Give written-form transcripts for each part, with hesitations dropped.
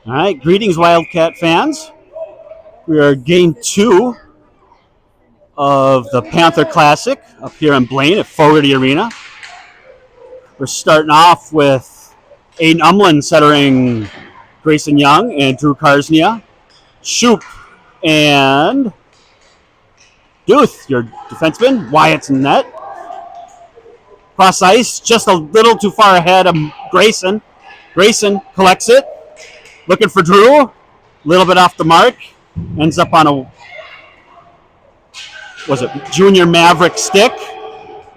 All right, greetings, Wildcat fans. We are game 2 of the Panther Classic up here in Blaine at Fogarty Arena. We're starting off with Aiden Umlin centering Grayson Young and Drew Karsnia. Shoop and Duth, your defenseman. Wyatt's in net. Cross ice, just a little too far ahead of Grayson. Grayson collects it. Looking for Drew. A little bit off the mark. Ends up on a, Junior Maverick stick.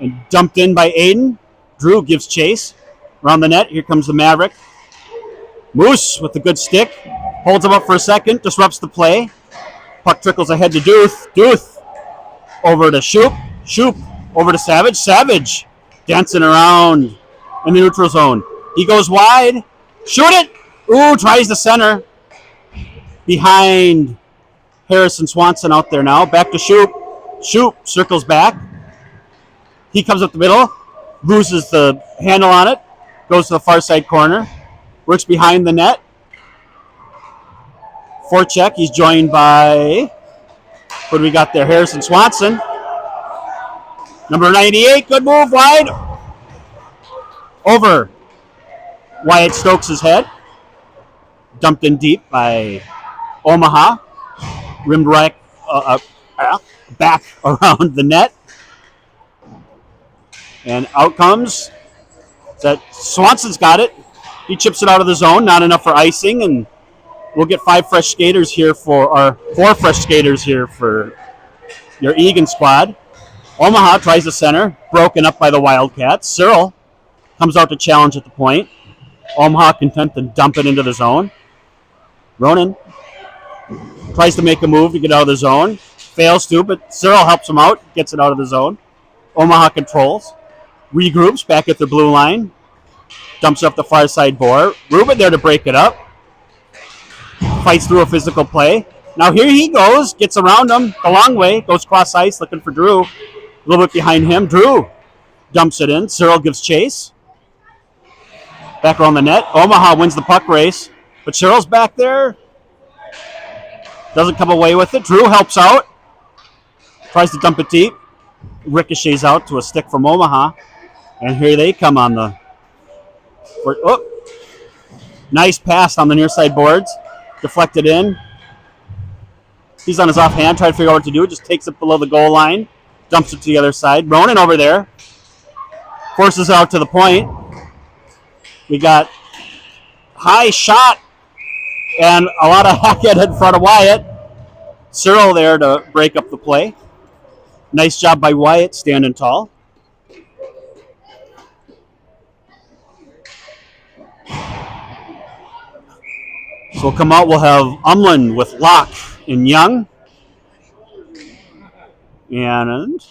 And dumped in by Aiden. Drew gives chase. Around the net, here comes the Maverick. Moose with the good stick. Holds him up for a second. Disrupts the play. Puck trickles ahead to Duth. Duth over to Shoop. Shoop over to Savage. Savage dancing around in the neutral zone. He goes wide. Shoot it! Ooh, tries the center. Behind Harrison Swanson out there now. Back to Shoop. Shoop circles back. He comes up the middle. Loses the handle on it. Goes to the far side corner. Works behind the net. Forecheck. He's joined by, what do we got there? Harrison Swanson. Number 98. Good move. Wide. Over Wyatt Stokes' head. Dumped in deep by Omaha. Rimmed right back around the net. And out comes that Swanson's got it. He chips it out of the zone. Not enough for icing, and we'll get 4 fresh skaters here for your Eagan squad. Omaha tries the center, broken up by the Wildcats. Searle comes out to challenge at the point. Omaha content to dump it into the zone. Ronan tries to make a move to get out of the zone. Fails to, but Searle helps him out, gets it out of the zone. Omaha controls. Regroups back at their blue line. Dumps up the far side board. Ruben there to break it up. Fights through a physical play. Now here he goes. Gets around him the long way. Goes cross ice looking for Drew. A little bit behind him. Drew dumps it in. Searle gives chase. Back around the net. Omaha wins the puck race. But Searle's back there. Doesn't come away with it. Drew helps out. Tries to dump it deep. Ricochets out to a stick from Omaha. And here they come on the... Nice pass on the near side boards. Deflected in. He's on his offhand, trying to figure out what to do. Just takes it below the goal line. Dumps it to the other side. Ronan over there. Forces it out to the point. We got high shot and a lot of hackhead in front of Wyatt. Searle there to break up the play. Nice job by Wyatt, standing tall. So we'll come out, we'll have Umlin with Locke and Young. And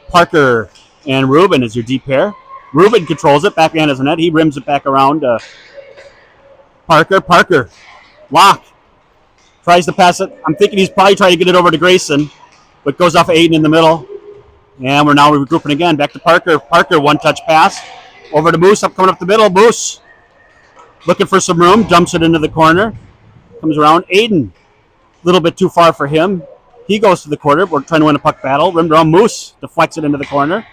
Parker and Ruben is your deep pair. Ruben controls it, backhand as a net. He rims it back around to Parker. Parker, Locke, tries to pass it. I'm thinking he's probably trying to get it over to Grayson, but goes off Aiden in the middle. And we're now regrouping again. Back to Parker. Parker, one-touch pass. Over to Moose, coming up the middle. Moose looking for some room, dumps it into the corner. Comes around. Aiden, a little bit too far for him. He goes to the corner. We're trying to win a puck battle. Rimmed around. Moose deflects it into the corner.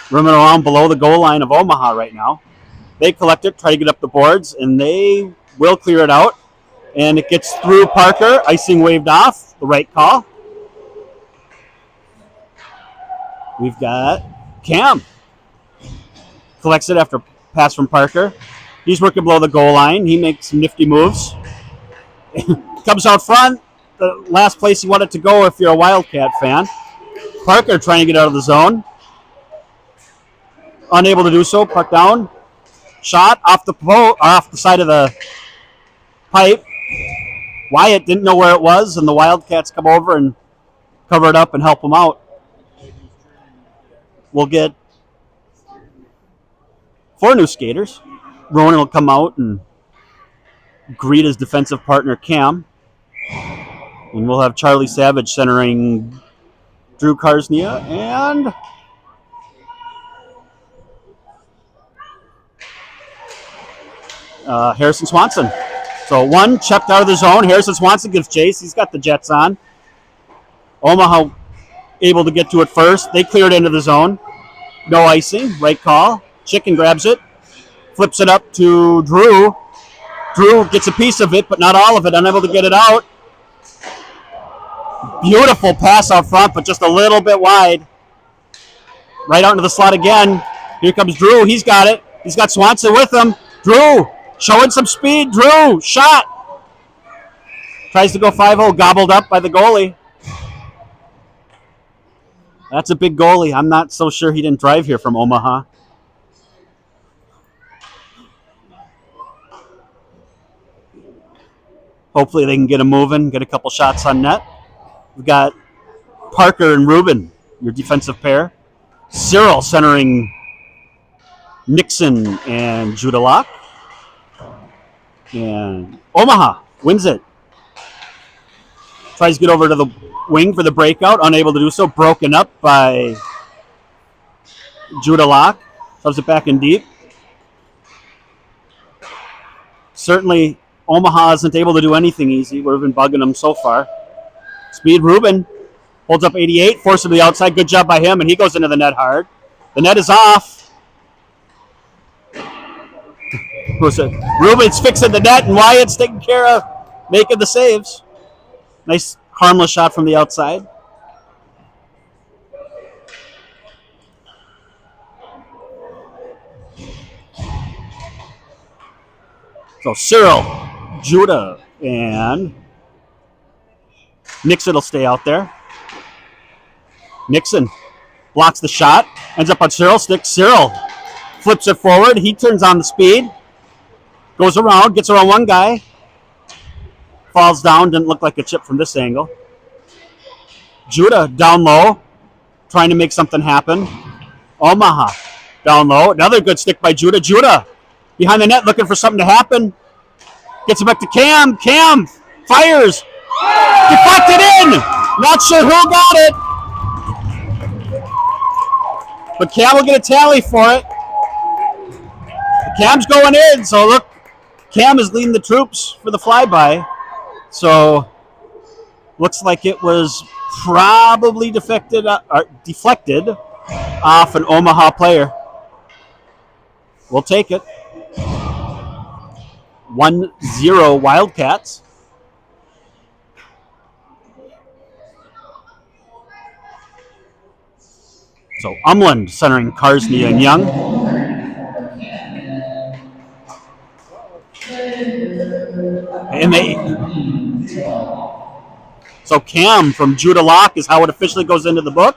Rimming around below the goal line of Omaha right now. They collect it, try to get up the boards, and they will clear it out. And it gets through Parker. Icing waved off. The right call. We've got Cam. Collects it after a pass from Parker. He's working below the goal line. He makes some nifty moves. Comes out front. The last place you want it to go if you're a Wildcat fan. Parker trying to get out of the zone. Unable to do so. Puck down. Shot off the side of the pipe. Wyatt didn't know where it was, and the Wildcats come over and cover it up and help him out. We'll get 4 new skaters. Ronan will come out and greet his defensive partner, Cam. And we'll have Charlie Savage centering Drew Karsnia and Harrison Swanson. So one checked out of the zone. Harrison Swanson gives chase. He's got the Jets on. Omaha able to get to it first. They cleared into the zone. No icing. Right call. Chicken grabs it. Flips it up to Drew. Drew gets a piece of it, but not all of it. Unable to get it out. Beautiful pass out front, but just a little bit wide. Right out into the slot again. Here comes Drew. He's got it. He's got Swanson with him. Drew showing some speed. Drew, shot. Tries to go 5-0, gobbled up by the goalie. That's a big goalie. I'm not so sure he didn't drive here from Omaha. Hopefully they can get him moving, get a couple shots on net. We've got Parker and Rubin, your defensive pair. Cyril centering Nixon and Judah Locke. And Omaha wins it. Tries to get over to the wing for the breakout, unable to do so. Broken up by Judah Locke. Shoves it back in deep. Certainly, Omaha isn't able to do anything easy. We've been bugging them so far. Speed Rubin holds up 88, forced to the outside. Good job by him, and he goes into the net hard. The net is off. Rubin's fixing the net, and Wyatt's taking care of making the saves. Nice harmless shot from the outside. So Cyril, Judah, and Nixon will stay out there. Nixon blocks the shot, ends up on Cyril's stick. Cyril flips it forward. He turns on the speed, goes around, gets around one guy, falls down. Didn't look like a chip from this angle. Judah down low, trying to make something happen. Omaha down low. Another good stick by Judah. Judah behind the net looking for something to happen. Gets it back to Cam. Cam fires. Deflected in. Not sure who got it. But Cam will get a tally for it. Cam's going in. So look, Cam is leading the troops for the flyby. So looks like it was probably deflected off an Omaha player. We'll take it. 1-0 Wildcats. So Umland centering Karsney and Young. So Cam from Judah Locke is how it officially goes into the book.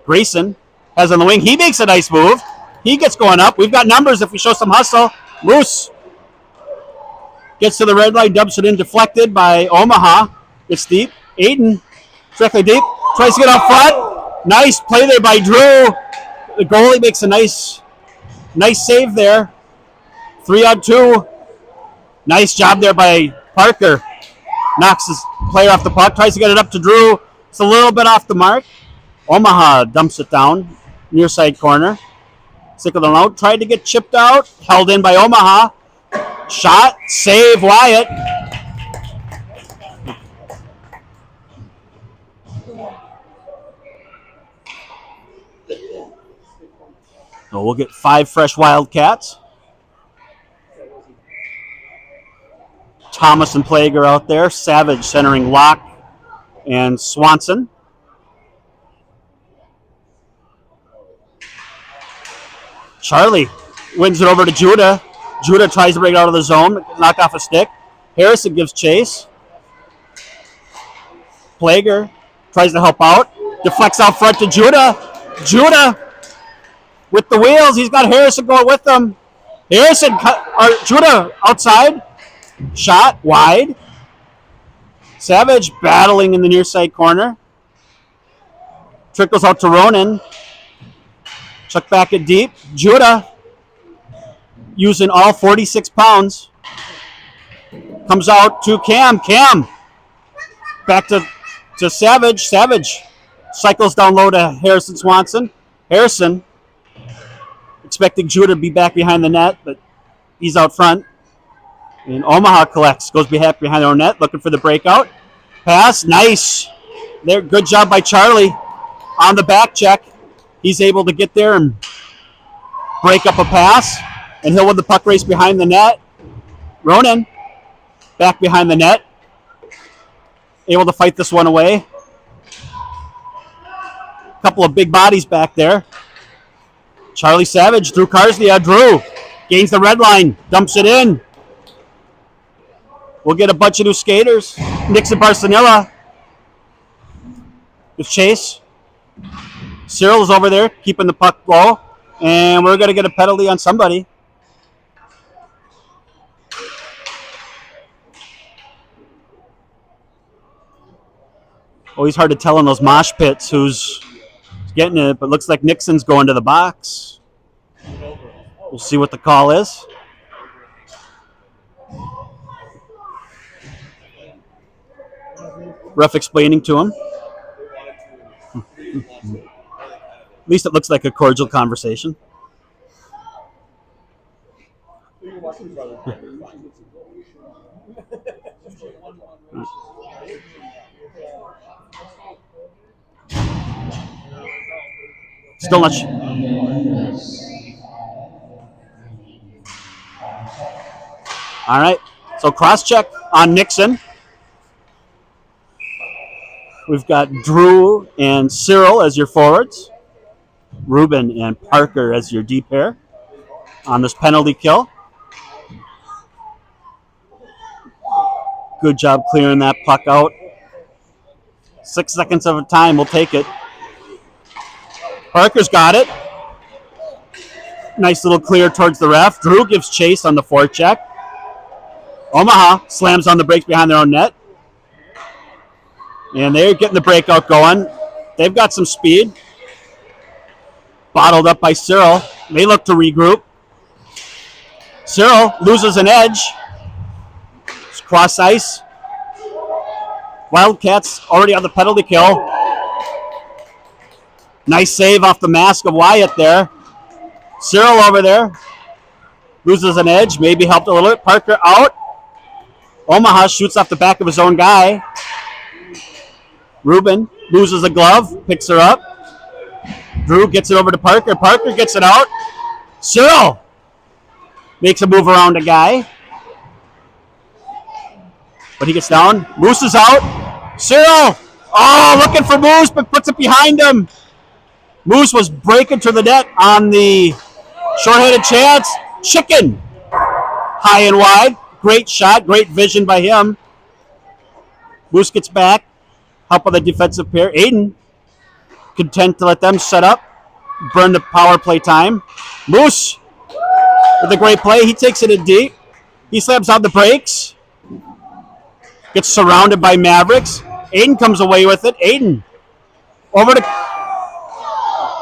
Grayson has on the wing. He makes a nice move. He gets going up. We've got numbers if we show some hustle. Moose gets to the red line, dumps it in, deflected by Omaha. It's deep. Aiden, directly deep. Tries to get up front. Nice play there by Drew. The goalie makes a nice save there. 3-on-2. Nice job there by Parker. Knocks his player off the puck. Tries to get it up to Drew. It's a little bit off the mark. Omaha dumps it down. Near side corner. Sickle them out. Tried to get chipped out. Held in by Omaha. Shot. Save Wyatt. So we'll get 5 fresh Wildcats. Thomas and Plague are out there. Savage centering Locke and Swanson. Charlie wins it over to Judah. Judah tries to bring it out of the zone, knock off a stick. Harrison gives chase. Plager tries to help out. Deflects out front to Judah. Judah with the wheels. He's got Harrison going with him. Judah outside. Shot wide. Savage battling in the near side corner. Trickles out to Ronan. Chuck back it deep. Judah using all 46 pounds. Comes out to Cam. Cam back to Savage. Savage cycles down low to Harrison Swanson. Harrison expecting Judah to be back behind the net, but He's out front. And Omaha collects, goes behind their own net, looking for the breakout. Pass, nice. There, good job by Charlie on the back check. He's able to get there and break up a pass, and he'll win the puck race behind the net. Ronan, back behind the net, able to fight this one away. A couple of big bodies back there. Charlie Savage, Drew Karsnia. Drew gains the red line, dumps it in. We'll get a bunch of new skaters. Nixon Barcinilla with Chase. Cyril is over there, keeping the puck low. And we're going to get a penalty on somebody. Always hard to tell in those mosh pits who's getting it, but looks like Nixon's going to the box. We'll see what the call is. Ref explaining to him. At least it looks like a cordial conversation. Still not. All right. So cross check on Nixon. We've got Drew and Cyril as your forwards. Ruben and Parker as your D pair on this penalty kill. Good job clearing that puck out. 6 seconds of a time, we'll take it. Parker's got it. Nice little clear towards the ref. Drew gives chase on the forecheck. Omaha slams on the brakes behind their own net. And they're getting the breakout going. They've got some speed. Bottled up by Cyril. They look to regroup. Cyril loses an edge. It's cross ice. Wildcats already on the penalty kill. Nice save off the mask of Wyatt there. Cyril over there. Loses an edge. Maybe helped a little bit. Parker out. Omaha shoots off the back of his own guy. Ruben loses a glove. Picks her up. Drew gets it over to Parker. Parker gets it out. Cyril makes a move around a guy. But he gets down. Moose is out. Cyril. Oh, looking for Moose, but puts it behind him. Moose was breaking to the net on the short-handed chance. Chicken. High and wide. Great shot. Great vision by him. Moose gets back. Help of the defensive pair. Aiden content to let them set up. Burn the power play time. Moose with a great play. He takes it in deep. He slams on the brakes. Gets surrounded by Mavericks. Aiden comes away with it. Aiden over to...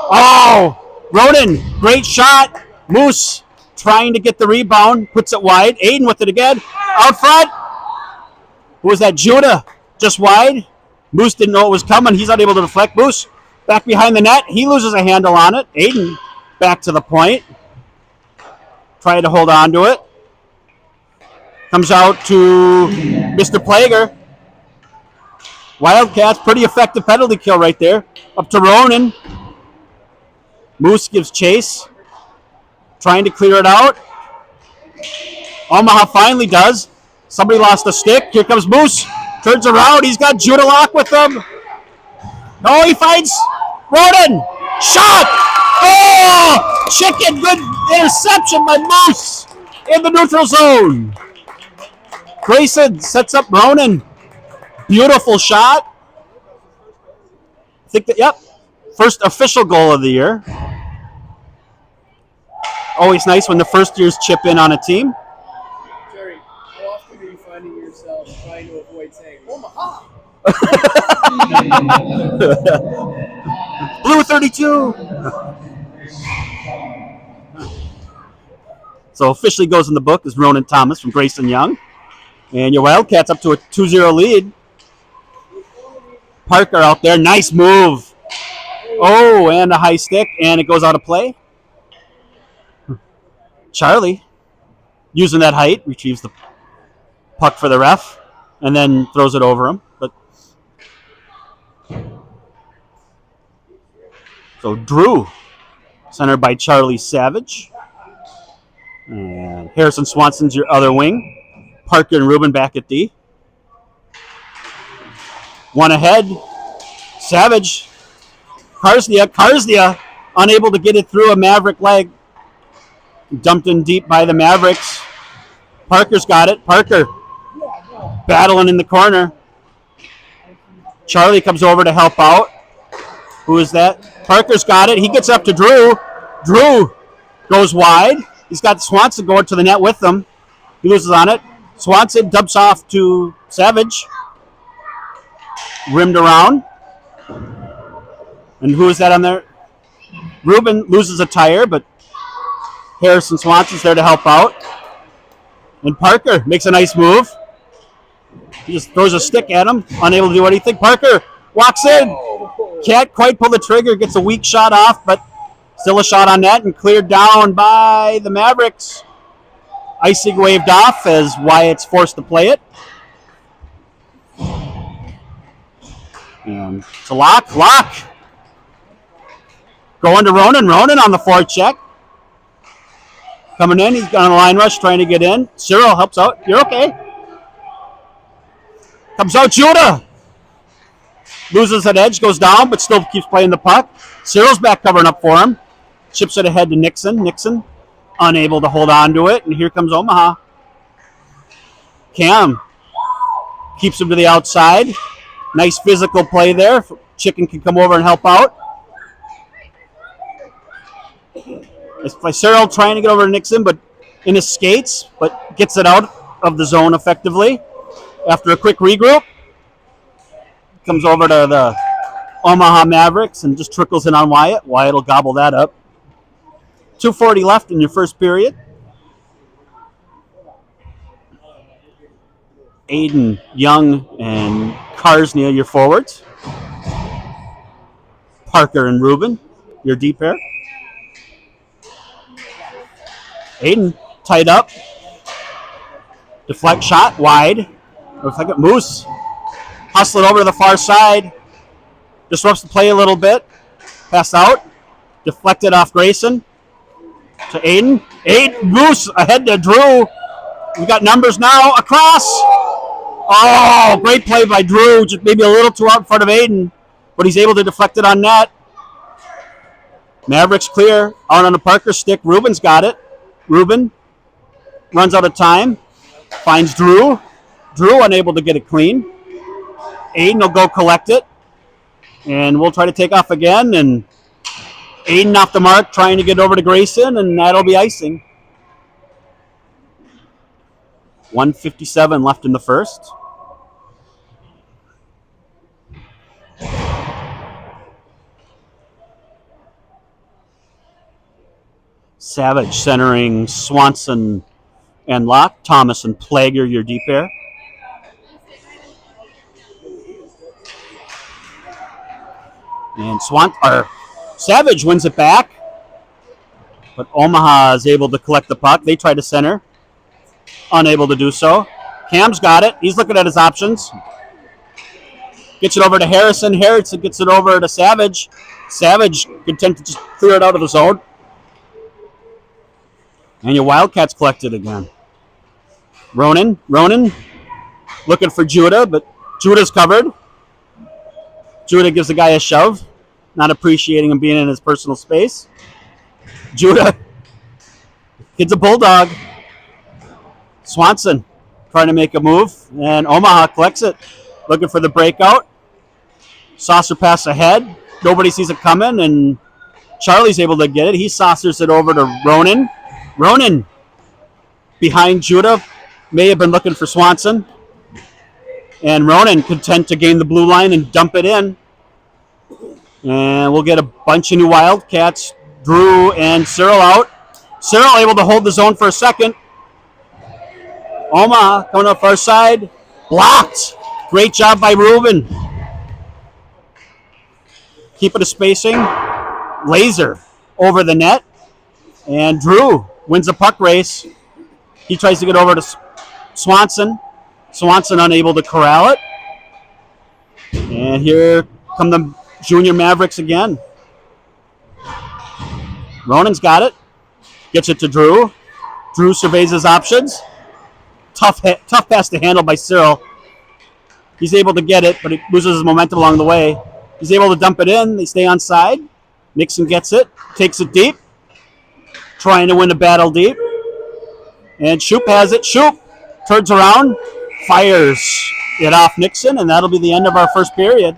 Oh! Ronan, great shot. Moose trying to get the rebound. Puts it wide. Aiden with it again. Out front. Who was that? Judah. Just wide. Moose didn't know it was coming. He's not able to deflect. Moose back behind the net. He loses a handle on it. Aiden back to the point. Trying to hold on to it. Comes out to Mr. Plager. Wildcats, pretty effective penalty kill right there. Up to Ronan. Moose gives chase. Trying to clear it out. Omaha finally does. Somebody lost a stick. Here comes Moose. Turns around. He's got Judah Locke with him. Oh, he finds Ronan. Shot! Oh! Chicken. Good interception by Moose in the neutral zone. Grayson sets up Ronan. Beautiful shot. I think that, yep. First official goal of the year. Always nice when the first years chip in on a team. Jerry, how often are you finding yourself trying to avoid saying, Omaha? Blue 32. So officially goes in the book is Ronan Thomas from Grayson Young. And your Wildcats up to a 2-0 lead. Parker out there. Nice move. Oh, and a high stick. And it goes out of play. Charlie using that height, retrieves the puck for the ref, and then throws it over him. But so Drew, centered by Charlie Savage. And Harrison Swanson's your other wing. Parker and Rubin back at D. One ahead. Savage. Karsnia, unable to get it through a Maverick leg. Dumped in deep by the Mavericks. Parker's got it. Parker battling in the corner. Charlie comes over to help out. Who is that? Parker's got it. He gets up to Drew. Drew goes wide. He's got Swanson going to the net with him. He loses on it. Swanson dumps off to Savage. Rimmed around. And who is that on there? Rubin loses a tire, but Harrison Swanson's there to help out. And Parker makes a nice move. He just throws a stick at him, unable to do anything. Parker walks in. Can't quite pull the trigger, gets a weak shot off, but still a shot on net and cleared down by the Mavericks. Icing waved off as Wyatt's forced to play it. And it's a lock. Going to Ronan. Ronan on the forecheck. Coming in, he's on a line rush trying to get in. Cyril helps out. You're okay. Comes out Judah. Loses an edge, goes down, but still keeps playing the puck. Cyril's back covering up for him. Chips it ahead to Nixon. Nixon unable to hold on to it, and here comes Omaha. Cam keeps him to the outside. Nice physical play there. Chicken can come over and help out. It's by Cyril trying to get over to Nixon, but in his skates, but gets it out of the zone effectively. After a quick regroup, comes over to the Omaha Mavericks and just trickles in on Wyatt. Wyatt will gobble that up. 2:40 left in your first period. Aiden, Young, and Karsnia, your forwards. Parker and Rubin, your D pair. Aiden, tied up. Deflect shot, wide. Looks like it. Moose. Hustle it over to the far side. Disrupts the play a little bit. Pass out. Deflected off Grayson. To Aiden. Moose ahead to Drew. We got numbers now. Across. Oh, great play by Drew. Just maybe a little too out in front of Aiden. But he's able to deflect it on net. Mavericks clear. Out on the Parker stick. Rubin's got it. Rubin runs out of time. Finds Drew. Drew unable to get it clean. Aiden will go collect it. And we'll try to take off again. And Aiden off the mark trying to get over to Grayson. And that'll be icing. 1:57 left in the first. Savage centering Swanson and Locke. Thomas and Plager, your D pair. And Savage wins it back. But Omaha is able to collect the puck. They try to center. Unable to do so. Cam's got it. He's looking at his options. Gets it over to Harrison. Harrison gets it over to Savage. Savage content to just clear it out of the zone. And your Wildcats collected again. Ronan looking for Judah, but Judah's covered. Judah gives the guy a shove, not appreciating him being in his personal space. Judah, kid's a bulldog. Swanson trying to make a move, and Omaha collects it. Looking for the breakout. Saucer pass ahead. Nobody sees it coming, and Charlie's able to get it. He saucers it over to Ronan. Ronan behind Judah. May have been looking for Swanson. And Ronan content to gain the blue line and dump it in. And we'll get a bunch of new Wildcats. Drew and Cyril out. Cyril able to hold the zone for a second. Omaha coming up far side. Blocked. Great job by Rubin. Keeping the spacing. Laser over the net. And Drew wins the puck race. He tries to get over to Swanson. Swanson unable to corral it. And here come the Junior Mavericks again. Ronan's got it. Gets it to Drew. Drew surveys his options. Tough pass to handle by Cyril. He's able to get it, but he loses his momentum along the way. He's able to dump it in. They stay on side. Nixon gets it. Takes it deep. Trying to win the battle deep. And Shoop has it. Shoop turns around. Fires it off Nixon, and that'll be the end of our first period.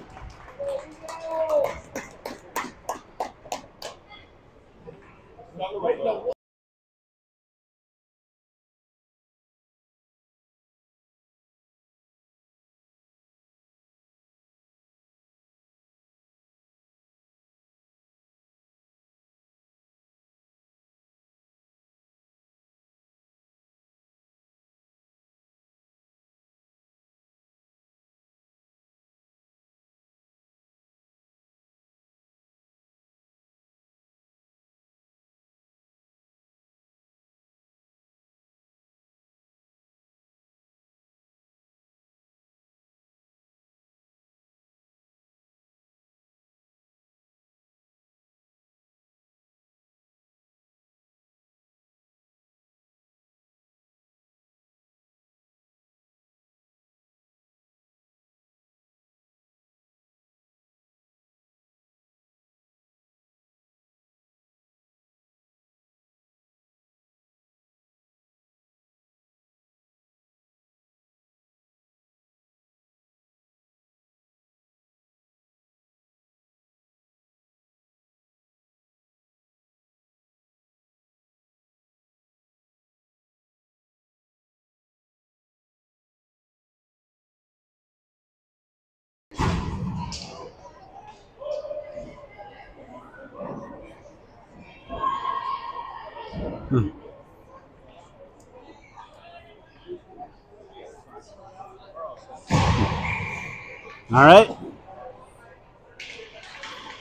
All right.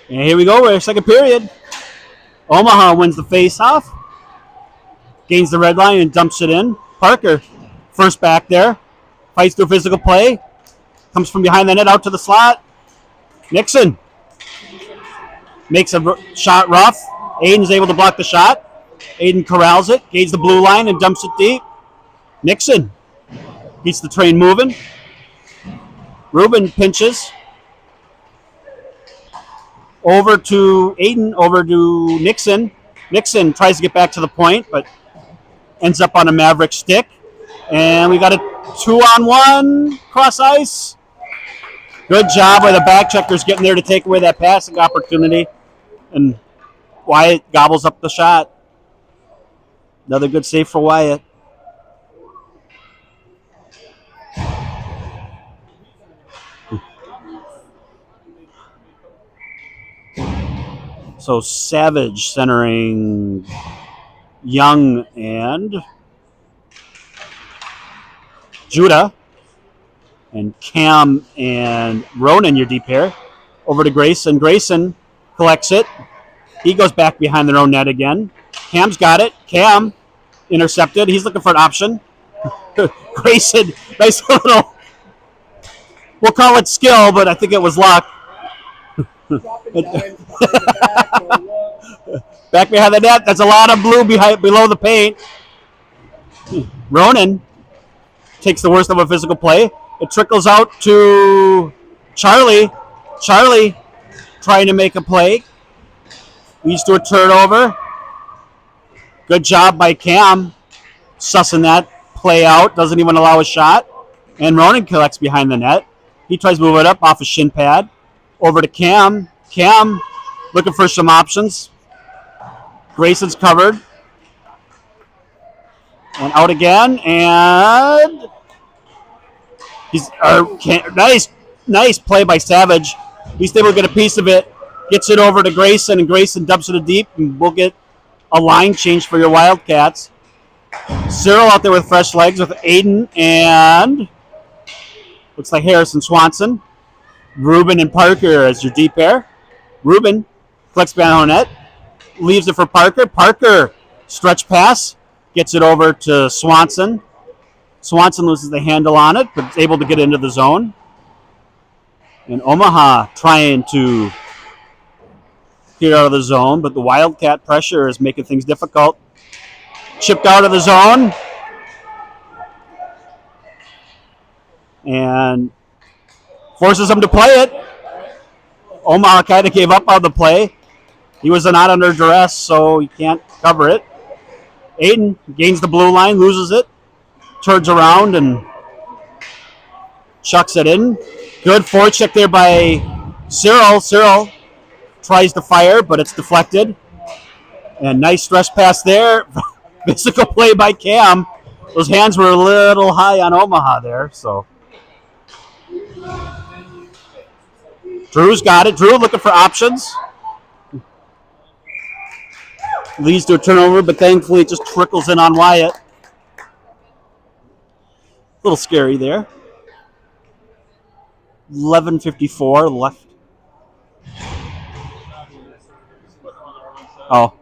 And here we go. We're second period. Omaha wins the face-off. Gains the red line and dumps it in. Parker, first back there. Fights through physical play. Comes from behind the net out to the slot. Nixon makes a shot rough. Aiden's able to block the shot. Aiden corrals it. Gains the blue line and dumps it deep. Nixon keeps the train moving. Ruben pinches. Over to Aiden, over to Nixon. Nixon tries to get back to the point, but ends up on a Maverick stick. And we got a 2-on-1 cross ice. Good job by the back checkers getting there to take away that passing opportunity. And Wyatt gobbles up the shot. Another good save for Wyatt. So Savage centering Young and Judah. And Cam and Ronan, your deep pair. Over to Grayson. Grayson collects it. He goes back behind their own net again. Cam's got it. Cam intercepted. He's looking for an option. Grayson, nice little, we'll call it skill, but I think it was luck. Back behind the net. That's a lot of blue below the paint. Ronan takes the worst of a physical play. It trickles out to Charlie. Charlie trying to make a play. Leads to a turnover. Good job by Cam sussing that play out. Doesn't even allow a shot. And Ronan collects behind the net. He tries to move it up off a shin pad. Over to Cam. Cam looking for some options. Grayson's covered. And out again. And he's nice play by Savage. He's able to get a piece of it. Gets it over to Grayson, and Grayson dumps it deep, and we'll get a line change for your Wildcats. Cyril out there with fresh legs with Aiden and looks like Harrison Swanson. Ruben and Parker as your deep pair. Ruben collects behind the net, leaves it for Parker. Parker, stretch pass, Gets it over to Swanson. Swanson loses the handle on it, but is able to get into the zone. And Omaha trying to get out of the zone, but the Wildcat pressure is making things difficult. Chipped out of the zone. And forces them to play it. Omaha kind of gave up on the play. He was not under duress, so he can't cover it. Aiden gains the blue line, loses it, turns around and chucks it in. Good forecheck there by Cyril. Cyril tries to fire, but it's deflected. And nice stretch pass there. Physical play by Cam. Those hands were a little high on Omaha there, so. Drew's got it. Drew looking for options. Leads to a turnover, but thankfully it just trickles in on Wyatt. A little scary there. 11:54 left. Oh.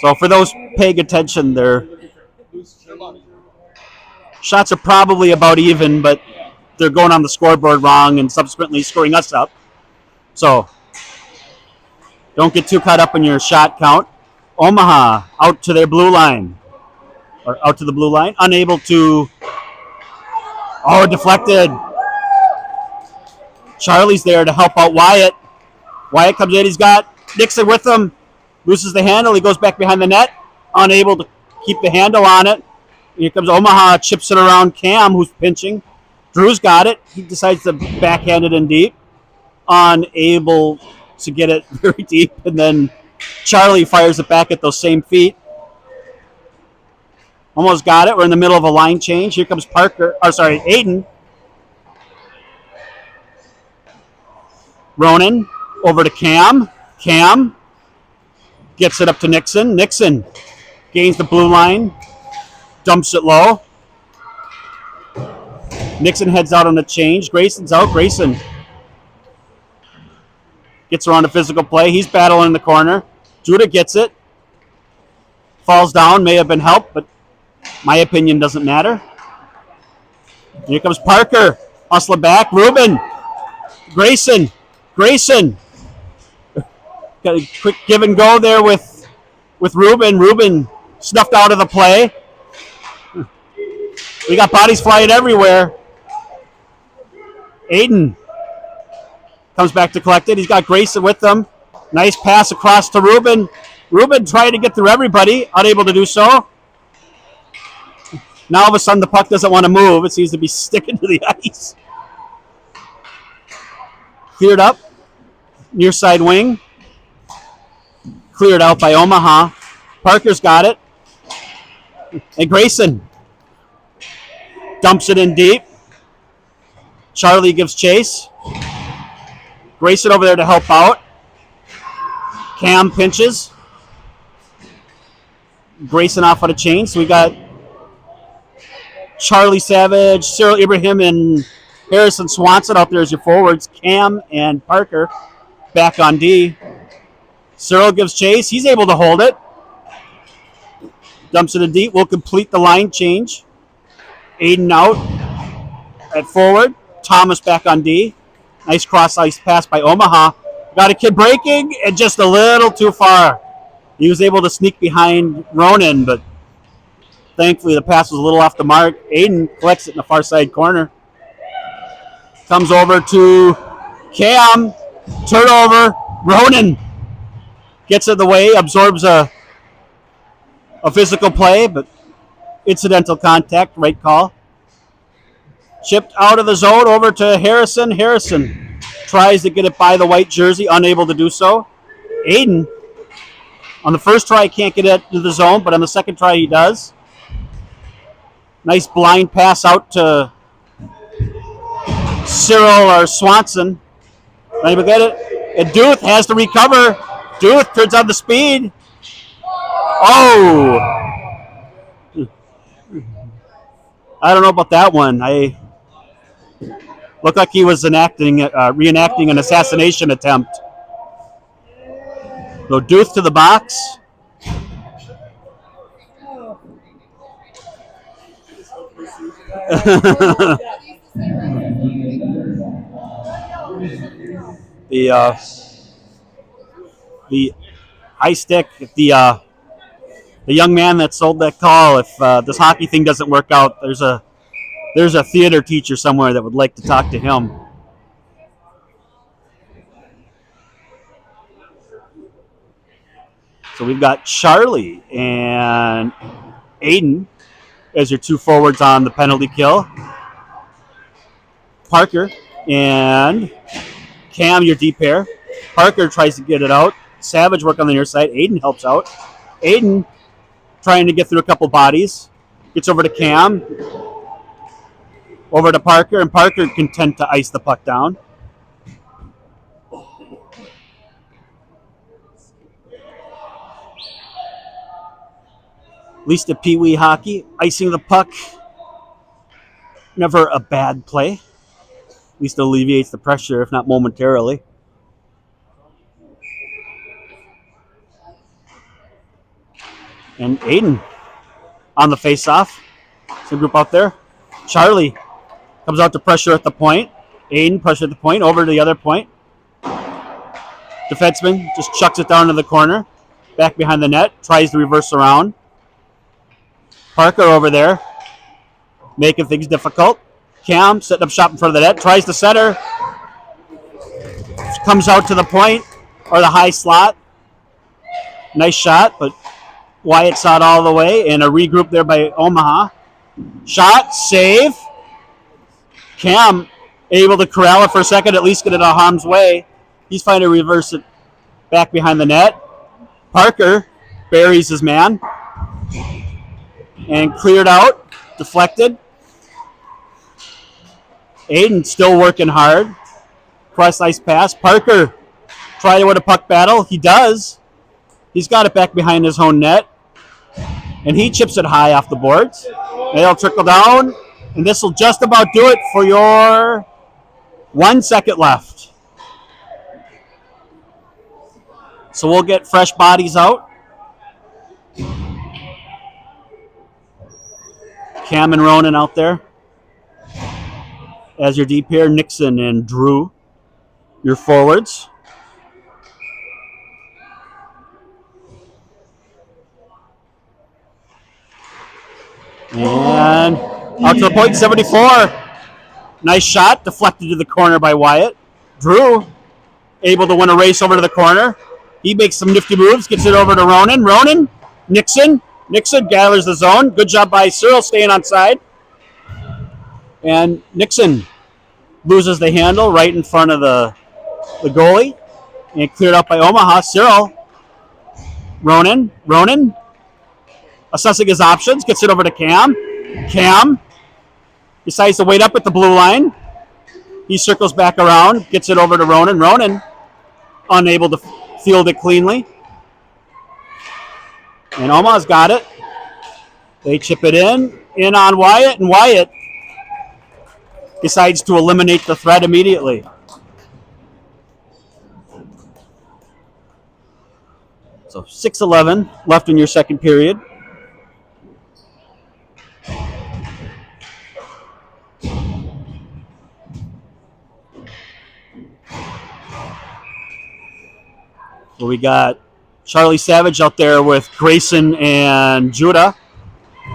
So for those paying attention, their shots are probably about even, but they're going on the scoreboard wrong and subsequently scoring us up. So don't get too caught up in your shot count. Omaha out to their blue line. Or out to the blue line. Unable to. Oh, deflected. Charlie's there to help out Wyatt. Wyatt comes in. He's got Nixon with him. Loses the handle. He goes back behind the net. Unable to keep the handle on it. Here comes Omaha. Chips it around Cam, who's pinching. Drew's got it. He decides to backhand it in deep. Unable to get it very deep. And then Charlie fires it back at those same feet. Almost got it. We're in the middle of a line change. Here comes Aiden. Ronan over to Cam. Cam gets it up to Nixon. Nixon gains the blue line. Dumps it low. Nixon heads out on the change. Grayson's out. Grayson gets around a physical play. He's battling in the corner. Judah gets it. Falls down. May have been helped, but my opinion doesn't matter. Here comes Parker. Hustling back. Ruben. Grayson. Got a quick give and go there with Ruben. Ruben snuffed out of the play. We got bodies flying everywhere. Aiden comes back to collect it. He's got Grayson with him. Nice pass across to Ruben. Ruben trying to get through everybody. Unable to do so. Now all of a sudden the puck doesn't want to move. It seems to be sticking to the ice. Cleared up. Near side wing. Cleared out by Omaha. Parker's got it. And Grayson dumps it in deep. Charlie gives chase. Grayson over there to help out. Cam pinches. Grayson off on a chain. So we got Charlie Savage, Cyril Ibrahim, and Harrison Swanson out there as your forwards. Cam and Parker back on D. Cyril gives chase. He's able to hold it. Dumps it in deep. We'll complete the line change. Aiden out at forward. Thomas back on D. Nice cross-ice pass by Omaha. Got a kid breaking and just a little too far. He was able to sneak behind Ronan, but thankfully the pass was a little off the mark. Aiden collects it in the far side corner. Comes over to Cam. Turnover. Ronan gets in the way, absorbs a physical play, but incidental contact, right call. Chipped out of the zone over to Harrison. Harrison tries to get it by the white jersey, unable to do so. Aiden, on the first try, can't get it to the zone, but on the second try, he does. Nice blind pass out to Cyril or Swanson. Unable to get it. And Duth has to recover. Duth turns on the speed. Oh! I don't know about that one. I looked like he was reenacting an assassination attempt. So Duth to the box. The high stick, the young man that sold that call, if this hockey thing doesn't work out, there's a theater teacher somewhere that would like to talk to him. So we've got Charlie and Aiden as your two forwards on the penalty kill. Parker and Cam, your deep pair. Parker tries to get it out. Savage work on the near side. Aiden helps out. Aiden trying to get through a couple bodies. Gets over to Cam. Over to Parker, and Parker content to ice the puck down. At least at Pee Wee hockey, icing the puck, never a bad play. At least it alleviates the pressure, if not momentarily. And Aiden on the face-off. Some group out there. Charlie comes out to pressure at the point. Aiden pressure at the point, over to the other point. Defenseman just chucks it down to the corner. Back behind the net, tries to reverse around. Parker over there, making things difficult. Cam setting up shop in front of the net, tries to center. Comes out to the point, or the high slot. Nice shot, but Wyatt saw it all the way, and a regroup there by Omaha. Shot, save. Cam able to corral it for a second, at least get it out of harm's way. He's trying to reverse it back behind the net. Parker buries his man. And cleared out, deflected. Aiden still working hard. Cross ice pass. Parker trying to win a puck battle. He does. He's got it back behind his own net. And he chips it high off the boards. They'll trickle down. And this will just about do it for your 1 second left. So we'll get fresh bodies out. Cam and Ronan out there as your deep pair. Nixon and Drew, your forwards. And out to the point, 74. Nice shot, deflected to the corner by Wyatt. Drew able to win a race over to the corner. He makes some nifty moves, gets it over to Ronan. Ronan, Nixon gathers the zone. Good job by Cyril staying on side. And Nixon loses the handle right in front of the goalie. And cleared up by Omaha. Cyril. Ronan assessing his options. Gets it over to Cam. Cam decides to wait up at the blue line. He circles back around. Gets it over to Ronan. Ronan unable to field it cleanly. And Omaha's got it. They chip it in on Wyatt, and Wyatt decides to eliminate the threat immediately. So 6:11 left in your second period. So we got Charlie Savage out there with Grayson and Judah.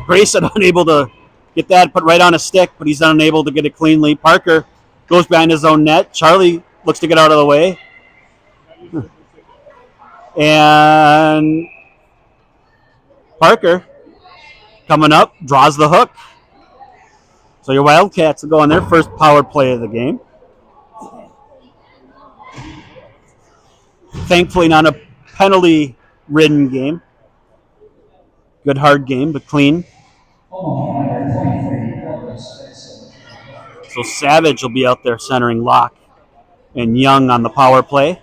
Grayson unable to get that put right on a stick, but he's unable to get it cleanly. Parker goes behind his own net. Charlie looks to get out of the way. And Parker coming up, draws the hook. So your Wildcats will go on their first power play of the game. Thankfully not a penalty-ridden game. Good hard game, but clean. So Savage will be out there centering Locke and Young on the power play.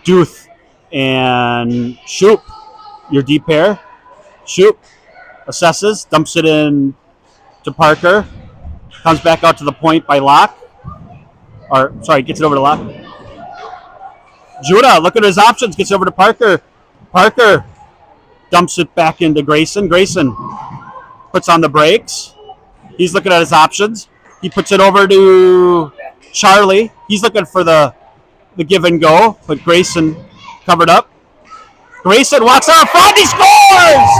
Duth and Shoop, your deep pair. Shoop assesses, dumps it in to Parker. Comes back out to the point by Locke. Gets it over to Locke. Judah, look at his options. Gets over to Parker. Parker dumps it back into Grayson. Grayson puts on the brakes. He's looking at his options. He puts it over to Charlie. He's looking for the give and go, but Grayson covered up. Grayson walks out front. He scores!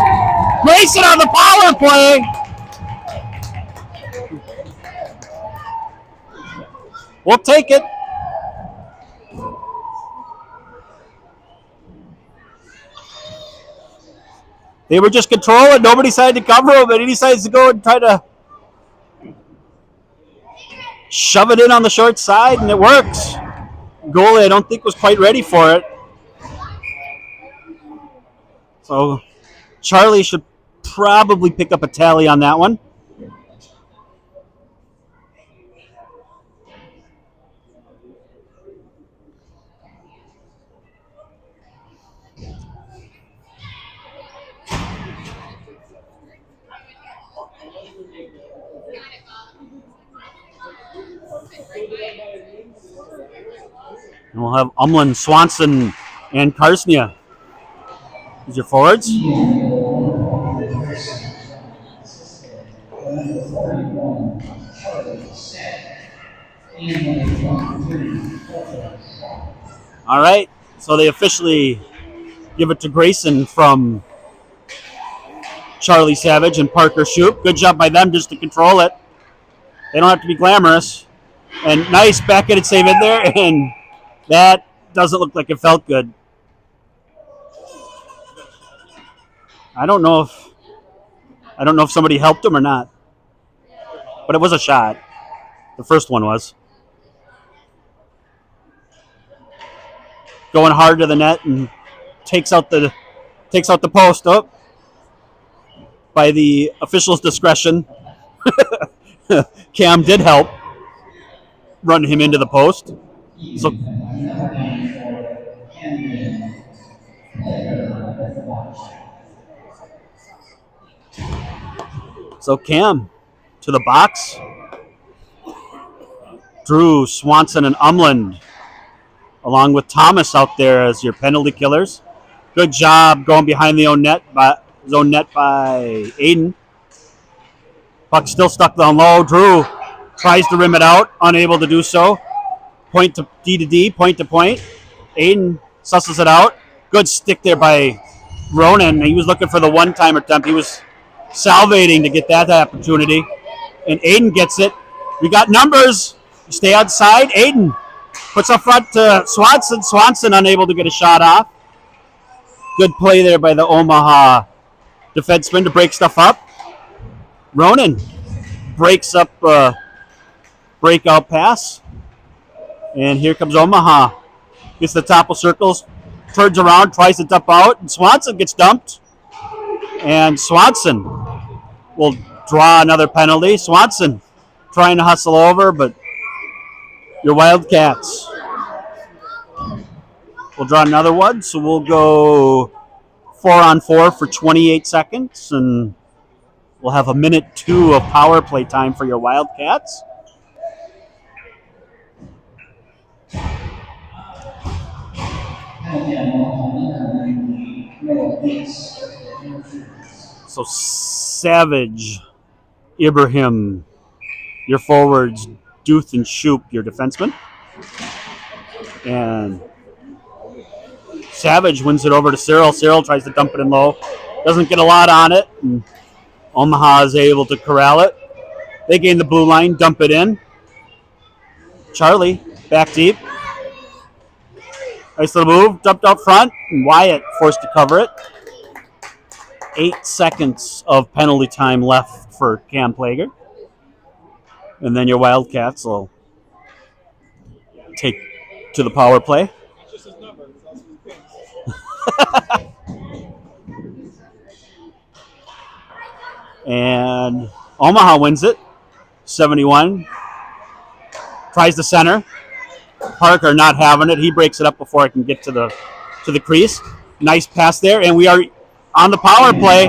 Grayson on the power play. We'll take it. They were just controlling. Nobody decided to cover him, and he decides to go and try to shove it in on the short side, and it works. Goalie, I don't think, was quite ready for it. So Charlie should probably pick up a tally on that one. And we'll have Umlin, Swanson, and Karsnia as your forwards. All right, so they officially give it to Grayson from Charlie Savage and Parker Shoup. Good job by them just to control it. They don't have to be glamorous. And nice backhanded save in there, and that doesn't look like it felt good. I don't know if somebody helped him or not. But it was a shot. The first one was. Going hard to the net and takes out the post up. By the official's discretion. Cam did help run him into the post. So Cam to the box. Drew, Swanson, and Umland, along with Thomas out there as your penalty killers. Good job going behind the zone net by Aiden. Puck still stuck down low. Drew tries to rim it out, unable to do so. Point to D, point to point. Aiden susses it out. Good stick there by Ronan. He was looking for the one-time attempt. He was salivating to get that opportunity. And Aiden gets it. We got numbers. Stay outside. Aiden puts up front to Swanson. Swanson unable to get a shot off. Good play there by the Omaha defenseman to break stuff up. Ronan breaks up breakout pass. And here comes Omaha. Gets the top of circles. Turns around, tries to dump out. And Swanson gets dumped. And Swanson will draw another penalty. Swanson trying to hustle over, but your Wildcats will draw another one. So we'll go 4-on-4 for 28 seconds. And we'll have 1:02 of power play time for your Wildcats. So Savage, Ibrahim, your forwards, Duth and Shoup, your defensemen. And Savage wins it over to Cyril. Cyril tries to dump it in low. Doesn't get a lot on it. And Omaha is able to corral it. They gain the blue line, dump it in. Charlie, back deep. Nice little move, dumped out front, and Wyatt forced to cover it. 8 seconds of penalty time left for Cam Plager. And then your Wildcats will take to the power play. And Omaha wins it, 71. Tries the center. Parker not having it. He breaks it up before it can get to the crease. Nice pass there, and we are on the power play.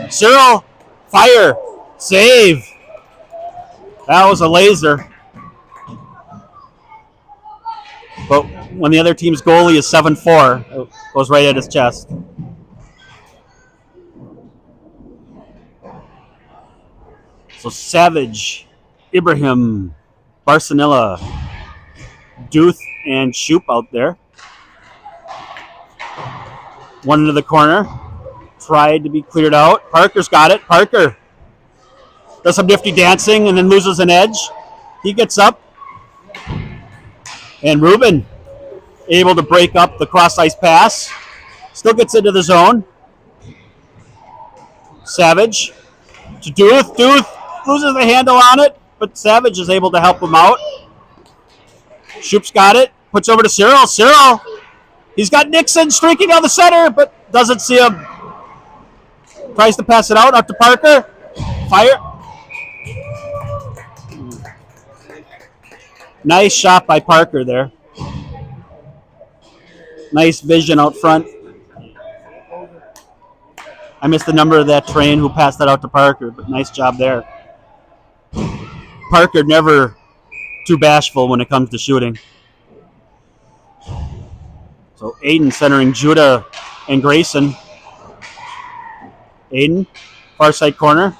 Cyril, fire, save. That was a laser. But when the other team's goalie is 7'4", it goes right at his chest. So Savage, Ibrahim, Barcelona, Duth, and Shoop out there. One into the corner. Tried to be cleared out. Parker's got it. Parker does some nifty dancing and then loses an edge. He gets up. And Ruben able to break up the cross-ice pass. Still gets into the zone. Savage to Duth. Duth loses the handle on it, but Savage is able to help him out. Shoop's got it. Puts over to Cyril. Cyril, he's got Nixon streaking down the center, but doesn't see him. Tries to pass it out to Parker. Fire. Nice shot by Parker there. Nice vision out front. I missed the number of that train who passed that out to Parker, but nice job there. Parker never too bashful when it comes to shooting. So Aiden centering Judah and Grayson. Aiden, far side corner.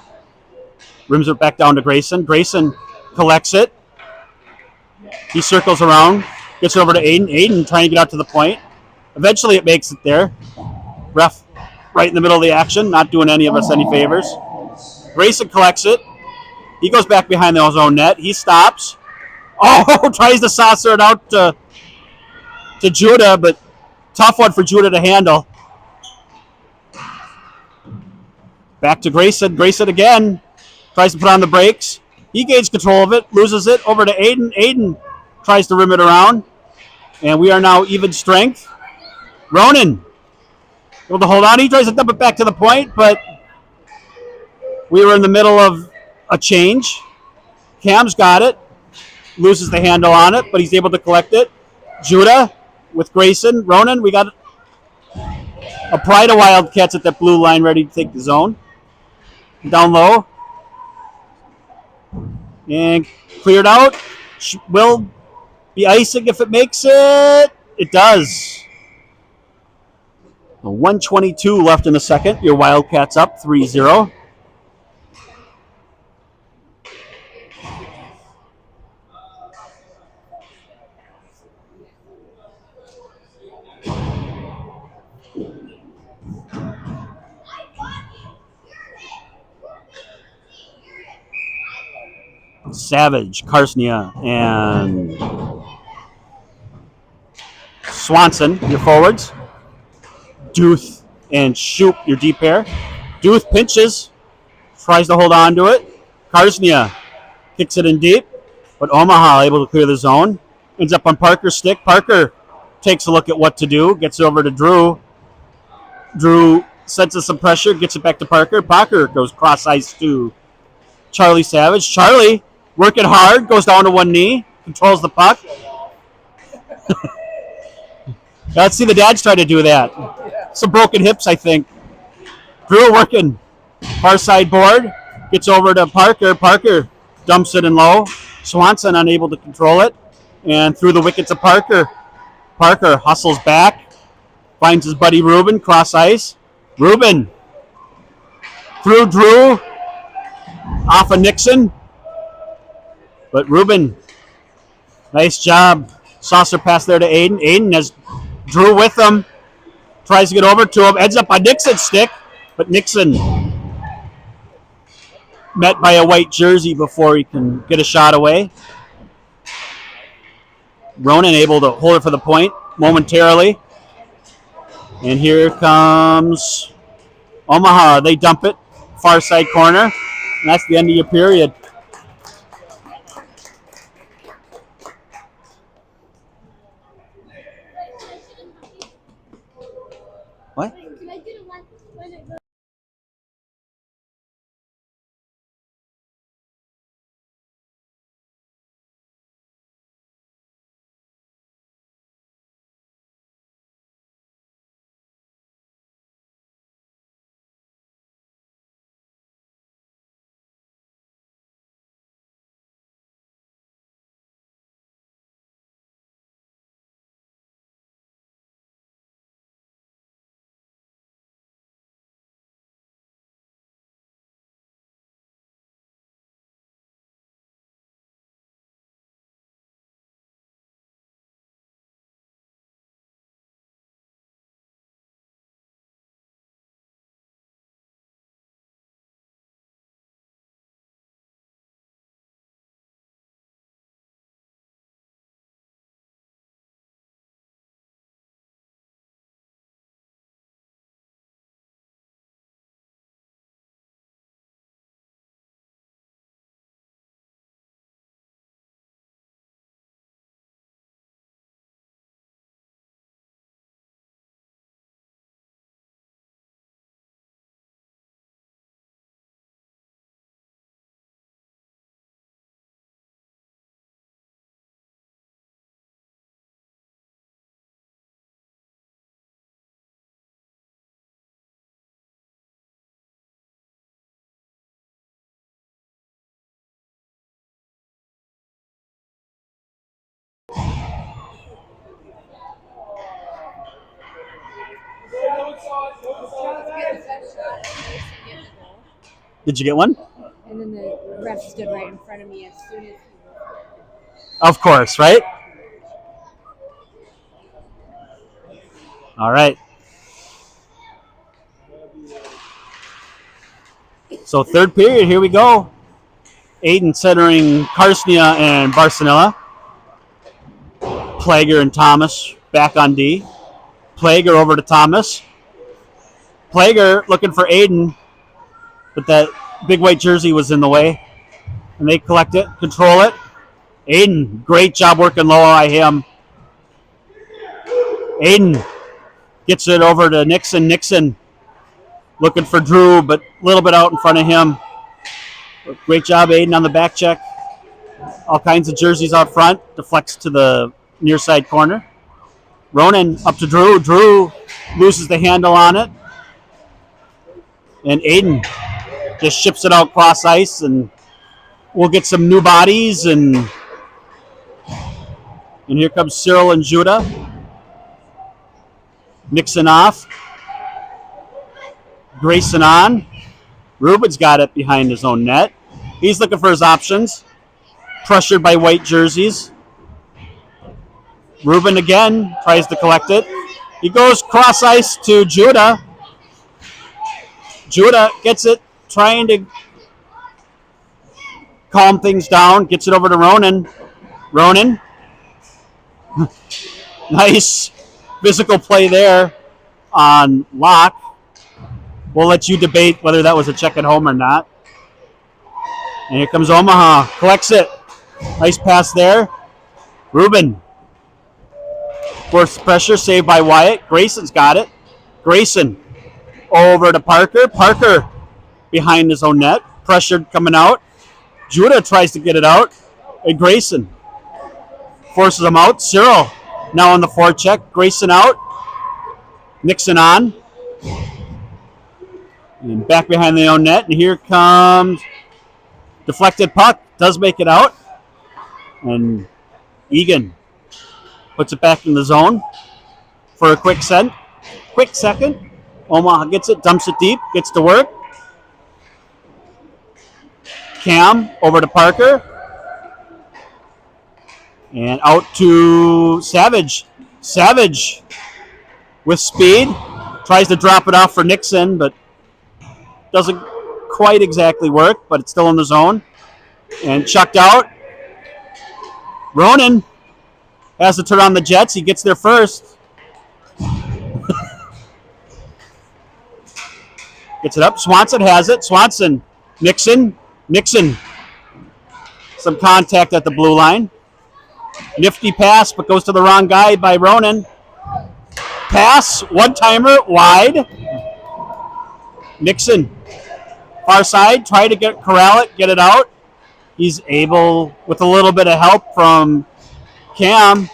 Rims it back down to Grayson. Grayson collects it. He circles around, gets it over to Aiden. Aiden trying to get out to the point. Eventually it makes it there. Ref right in the middle of the action, not doing any of us any favors. Grayson collects it. He goes back behind his own net. He stops. Oh, tries to saucer it out to Judah, but tough one for Judah to handle. Back to Grayson. Grayson again. Tries to put on the brakes. He gains control of it, loses it over to Aiden. Aiden tries to rim it around. And we are now even strength. Ronan able to hold on. He tries to dump it back to the point, but we were in the middle of a change. Cam's got it. Loses the handle on it, but he's able to collect it. Judah with Grayson. Ronan, we got a pride of Wildcats at that blue line ready to take the zone. Down low. And cleared out. Will be icing if it makes it. It does. 1:22 left in the second. Your Wildcats up 3-0. Savage, Karsnia, and Swanson, your forwards. Duth and Shoop, your deep pair. Duth pinches, tries to hold on to it. Karsnia kicks it in deep, but Omaha able to clear the zone. Ends up on Parker's stick. Parker takes a look at what to do, gets it over to Drew. Drew senses some pressure, gets it back to Parker. Parker goes cross ice to Charlie Savage. Charlie working hard, goes down to one knee, controls the puck. Let's see the dads try to do that. Some broken hips, I think. Drew working far side board, gets over to Parker. Parker dumps it in low. Swanson unable to control it, and through the wicket to Parker. Parker hustles back, finds his buddy Ruben, cross ice. Ruben through Drew, off of Nixon. But Ruben, nice job. Saucer pass there to Aiden. Aiden has Drew with him. Tries to get over to him. Ends up on Nixon's stick. But Nixon met by a white jersey before he can get a shot away. Ronan able to hold it for the point momentarily. And here comes Omaha. They dump it. Far side corner. And that's the end of your period. What? Did you get one? And then the ref stood right in front of me as soon as he was. Of course, right? All right. So third period, here we go. Eagan centering Carsonia and Barcelona. Plager and Thomas back on D. Plager over to Thomas. Plager looking for Eagan, but that big white jersey was in the way. And they collect it, control it. Eagan, great job working low on him. Eagan gets it over to Nixon. Nixon looking for Drew, but a little bit out in front of him. Great job, Eagan, on the back check. All kinds of jerseys out front. Deflects to the near side corner. Ronan up to Drew. Drew loses the handle on it. And Eagan just ships it out cross ice, and we'll get some new bodies. And here comes Cyril and Judah. Nixon off. Grayson on. Ruben's got it behind his own net. He's looking for his options. Pressured by white jerseys. Ruben again tries to collect it. He goes cross ice to Judah. Judah gets it, trying to calm things down. Gets it over to Ronan. Ronan. Nice physical play there on Locke. We'll let you debate whether that was a check at home or not. And here comes Omaha. Collects it. Nice pass there. Ruben. Forced pressure. Saved by Wyatt. Grayson's got it. Grayson over to Parker. Parker behind his own net. Pressured coming out. Judah tries to get it out. And Grayson forces him out. Cyril now on the forecheck. Grayson out. Nixon on. And back behind the own net. And here comes deflected puck. Does make it out. And Eagan puts it back in the zone for a quick second. Omaha gets it, dumps it deep, gets to work. Cam over to Parker. And out to Savage. Savage with speed. Tries to drop it off for Nixon, but doesn't quite exactly work, but it's still in the zone. And chucked out. Ronan has to turn on the Jets. He gets there first. Gets it up. Swanson has it. Swanson. Nixon. Some contact at the blue line. Nifty pass, but goes to the wrong guy by Ronan. Pass. One-timer. Wide. Nixon. Far side. Try to corral it. Get it out. He's able, with a little bit of help from Cam,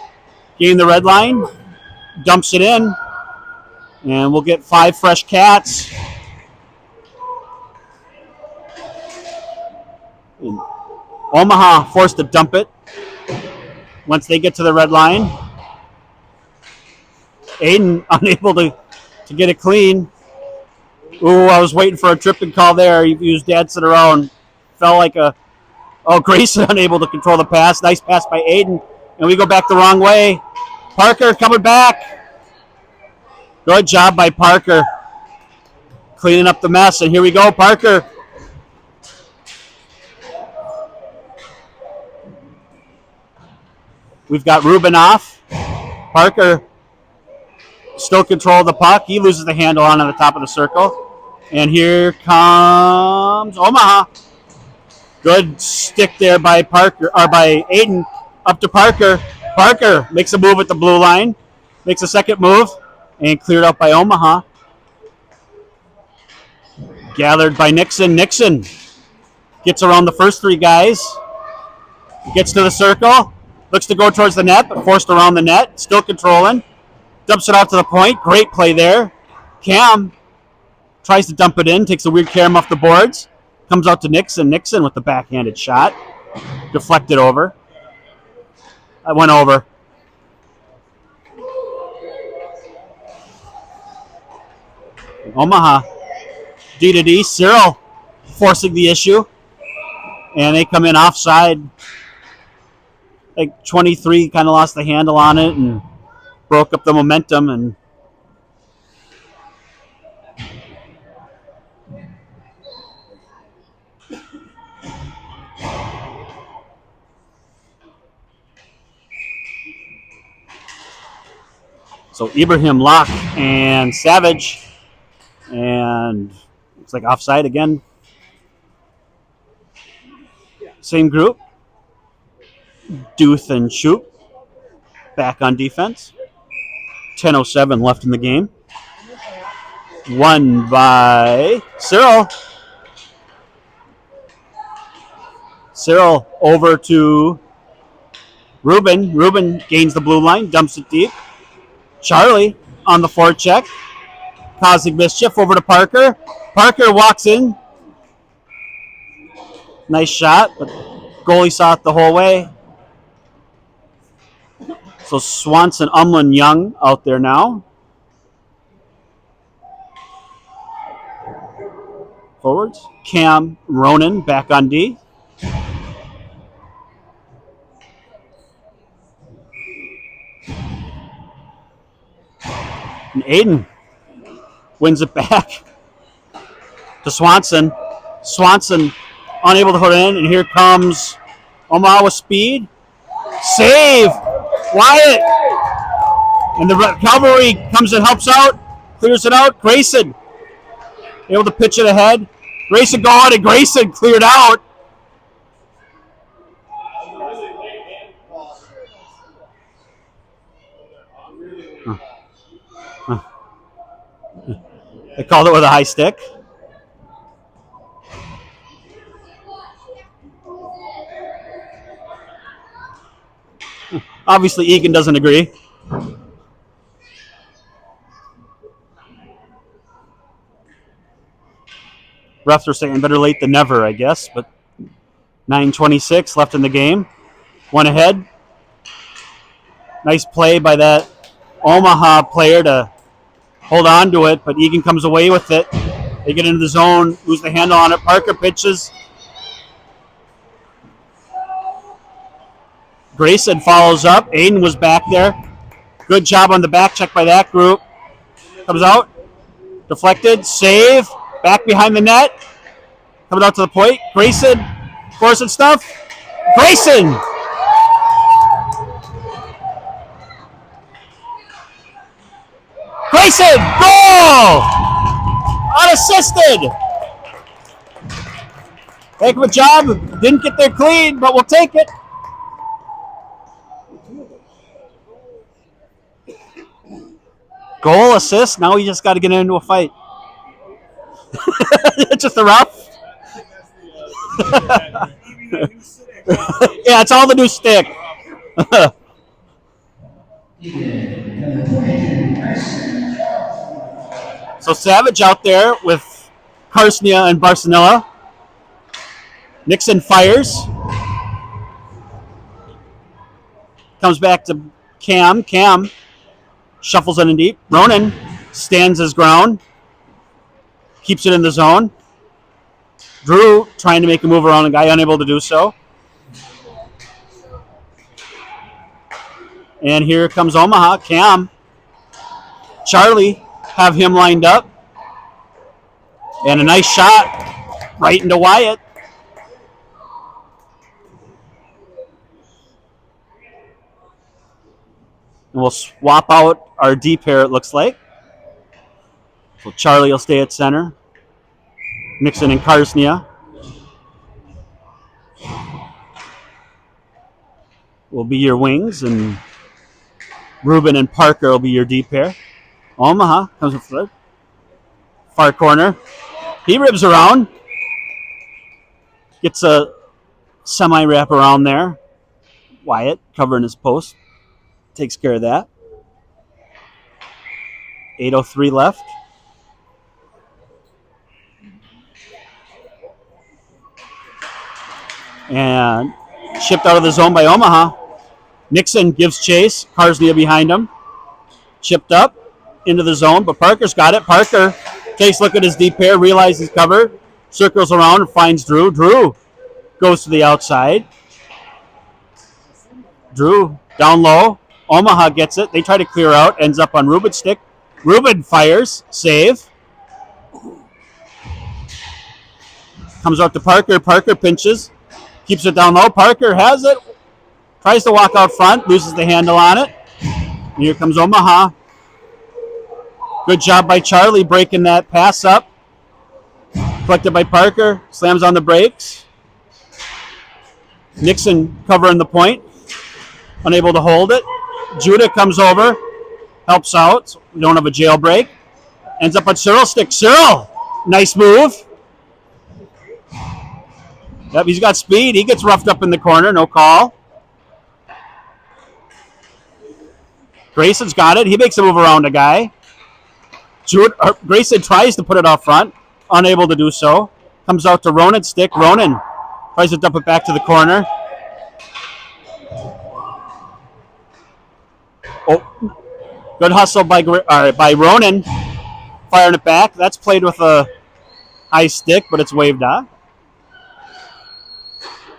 getting the red line, dumps it in, and we'll get 5 fresh cats. And Omaha forced to dump it once they get to the red line. Aiden unable to get it clean. Ooh, I was waiting for a tripping call there. He was dancing around. Felt like a... Oh, Grayson unable to control the pass. Nice pass by Aiden. And we go back the wrong way. Parker coming back. Good job by Parker. Cleaning up the mess. And here we go, Parker. We've got Ruben off. Parker still control the puck. He loses the handle on the top of the circle. And here comes Omaha. Good stick there by Parker, or by Aiden, up to Parker. Parker makes a move at the blue line, makes a second move, and cleared out by Omaha. Gathered by Nixon. Nixon gets around the first 3 guys, gets to the circle, looks to go towards the net, but forced around the net, still controlling. Dumps it out to the point. Great play there. Cam tries to dump it in, takes a weird Cam off the boards. Comes out to Nixon. Nixon with the backhanded shot. Deflected over. That went over. Omaha. D to D. Cyril forcing the issue. And they come in offside. Like 23 kind of lost the handle on it and broke up the momentum. And so Ibrahim, Locke, and Savage. And it's like offside again. Same group. Duth and Shoop back on defense. 10:07 left in the game. Won by Cyril. Cyril over to Ruben. Ruben gains the blue line, dumps it deep. Charlie on the forecheck, causing mischief over to Parker. Parker walks in. Nice shot, but goalie saw it the whole way. So Swanson, Umlin, Young out there now. Forwards. Cam, Ronan back on D. And Aiden wins it back to Swanson. Swanson unable to put it in, and here comes Omaha with speed. Save! Wyatt! And the cavalry comes and helps out, clears it out. Grayson able to pitch it ahead. Grayson go out, and Grayson cleared out. They called it with a high stick. Obviously, Eagan doesn't agree. Refs are saying better late than never, I guess. But 9:26 left in the game. One ahead. Nice play by that Omaha player to hold on to it, but Eagan comes away with it. They get into the zone, lose the handle on it. Parker pitches. Grayson follows up. Aiden was back there. Good job on the back check by that group. Comes out. Deflected. Save. Back behind the net. Coming out to the point. Grayson. Forcing stuff. Grayson! Grayson! Goal! Unassisted! Heck of a job. Didn't get there clean, but we'll take it. Goal, assist. Now we just got to get into a fight. Just a rough. Yeah, it's all the new stick. So Savage out there with Karsnia and Barcelona. Nixon fires. Comes back to Cam. Cam shuffles it in deep. Ronan stands his ground. Keeps it in the zone. Drew trying to make a move around a guy, unable to do so. And here comes Omaha. Cam. Charlie have him lined up. And a nice shot right into Wyatt. And we'll swap out our D pair, it looks like. So Charlie will stay at center. Nixon and Karsnia will be your wings, and Ruben and Parker will be your D pair. Omaha comes with the far corner. He ribs around. Gets a semi-wrap around there. Wyatt covering his post. Takes care of that. 8:03 left. And shipped out of the zone by Omaha. Nixon gives chase. Karsnia behind him. Chipped up. into the zone, but Parker's got it. Parker takes a look at his deep pair, realizes he's covered, circles around and finds Drew. Drew goes to the outside. Drew down low. Omaha gets it. They try to clear out. Ends up on Ruben's stick. Ruben fires. Save. Comes out to Parker. Parker pinches. Keeps it down low. Parker has it. Tries to walk out front. Loses the handle on it. And here comes Omaha. Good job by Charlie breaking that pass up. Collected by Parker. Slams on the brakes. Nixon covering the point. Unable to hold it. Judah comes over. Helps out. So we don't have a jailbreak. Ends up on Cyril's stick. Cyril! Nice move. Yep, he's got speed. He gets roughed up in the corner. No call. Grayson's got it. He makes a move around a guy. Grayson tries to put it off front. Unable to do so. Comes out to Ronan's stick. Ronan tries to dump it back to the corner. Oh, good hustle by Ronan. Firing it back. That's played with a high stick, but it's waved off.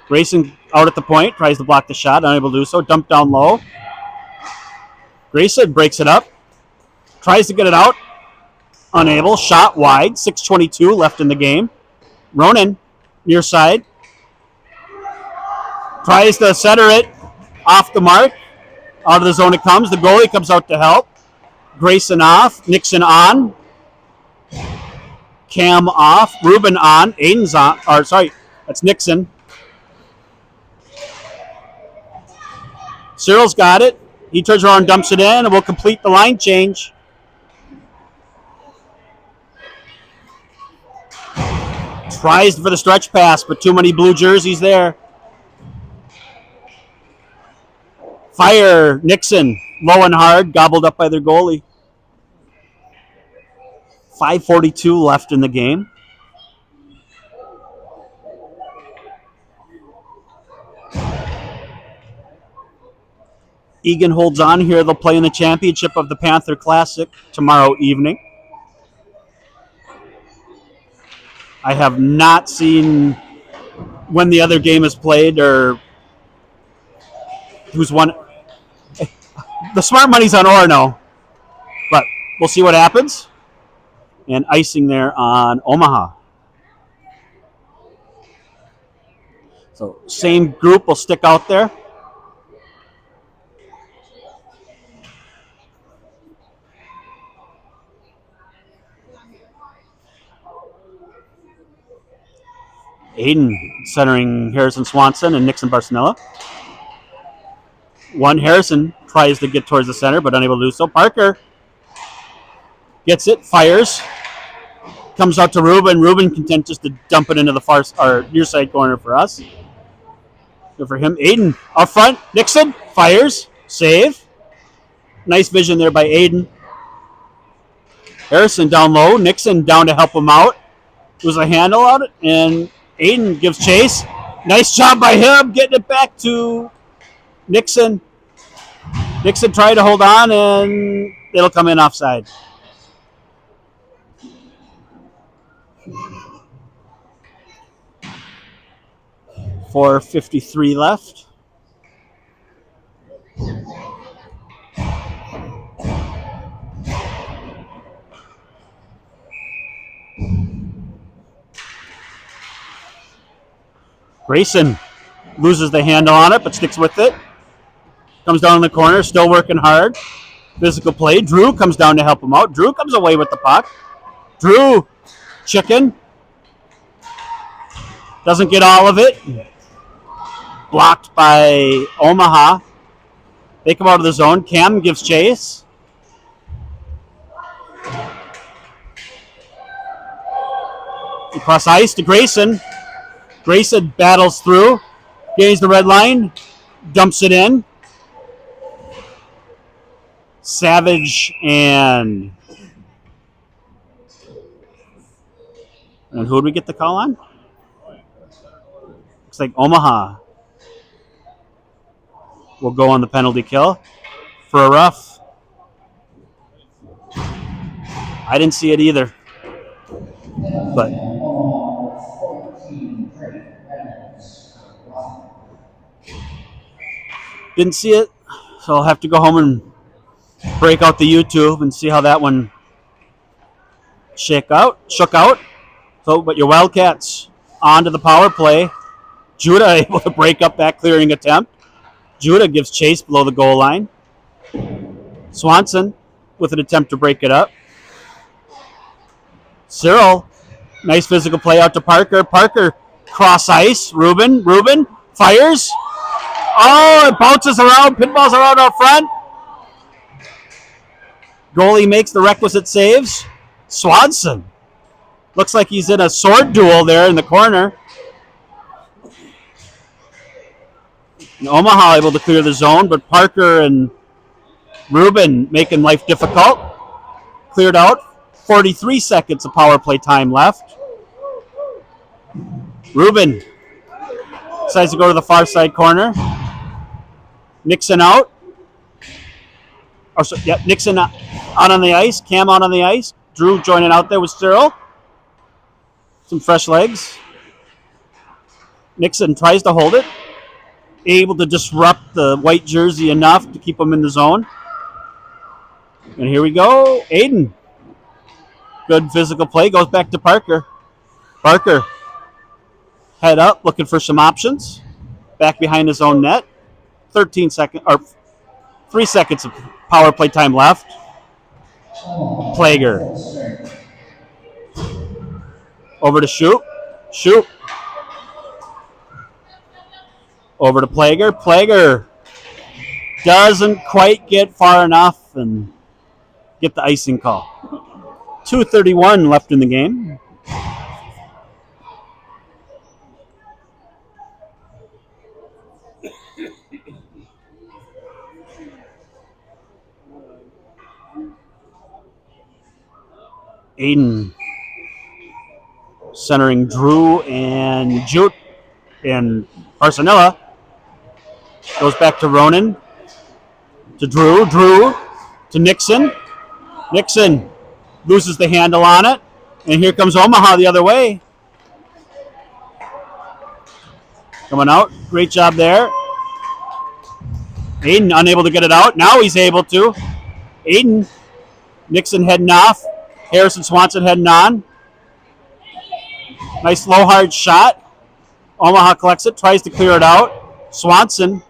Grayson out at the point. Tries to block the shot. Unable to do so. Dumped down low. Grayson breaks it up. Tries to get it out. Unable. Shot wide. 6:22 left in the game. Ronan, near side. Tries to center it off the mark. Out of the zone it comes. The goalie comes out to help. Grayson off. Nixon on. Cam off. Ruben on. Aiden's on. That's Nixon. Cyril's got it. He turns around and dumps it in, and we'll complete the line change. Tries for the stretch pass, but too many blue jerseys there. Fire, Nixon, low and hard, gobbled up by their goalie. 5:42 left in the game. Eagan holds on here. They'll play in the championship of the Panther Classic tomorrow evening. I have not seen when the other game is played or who's won. The smart money's on Orono, but we'll see what happens. And icing there on Omaha. So same group will stick out there. Aiden centering Harrison Swanson and Nixon Barcinella. Harrison tries to get towards the center, but unable to do so. Parker gets it, fires, comes out to Ruben. Ruben content just to dump it into the near side corner for us. Good for him. Aiden up front. Nixon fires, save. Nice vision there by Aiden. Harrison down low. Nixon down to help him out. There was a handle on it, and Aiden gives chase. Nice job by him getting it back to Nixon. Nixon tried to hold on, and it'll come in offside. .453 left. Grayson loses the handle on it, but sticks with it. Comes down in the corner, still working hard. Physical play. Drew comes down to help him out. Drew comes away with the puck. Drew, chicken. Doesn't get all of it. Blocked by Omaha. They come out of the zone. Cam gives chase. Across ice to Grayson. Grayson battles through. Gains the red line. Dumps it in. Savage and who did we get the call on? Looks like Omaha will go on the penalty kill for a rough. I didn't see it either. But didn't see it, so I'll have to go home and break out the YouTube and see how that one shook out. So, but your Wildcats onto the power play. Judah able to break up that clearing attempt. Judah gives chase below the goal line. Swanson with an attempt to break it up. Cyril, nice physical play out to Parker. Parker, cross ice. Ruben fires. Oh, it bounces around, pinballs around out front. Goalie makes the requisite saves. Swanson looks like he's in a sword duel there in the corner. And Omaha able to clear the zone, but Parker and Ruben making life difficult. Cleared out. 43 seconds of power play time left. Ruben decides to go to the far side corner. Nixon out. Nixon out on the ice. Cam out on the ice. Drew joining out there with Cyril. Some fresh legs. Nixon tries to hold it. Able to disrupt the white jersey enough to keep him in the zone. And here we go. Aiden. Good physical play. Goes back to Parker. Parker. Head up, looking for some options. Back behind his own net. 3 seconds of power play time left. Plager. Over to Shoop. Over to Plager. Plager doesn't quite get far enough and get the icing call. 2:31 left in the game. Aiden centering Drew and Jute and Arsenella. Goes back to Ronan. To Drew. Drew to Nixon. Nixon loses the handle on it. And here comes Omaha the other way. Coming out. Great job there. Aiden unable to get it out. Now he's able to. Aiden. Nixon heading off. Harrison Swanson heading on. Nice low hard shot. Omaha collects it. Tries to clear it out. Swanson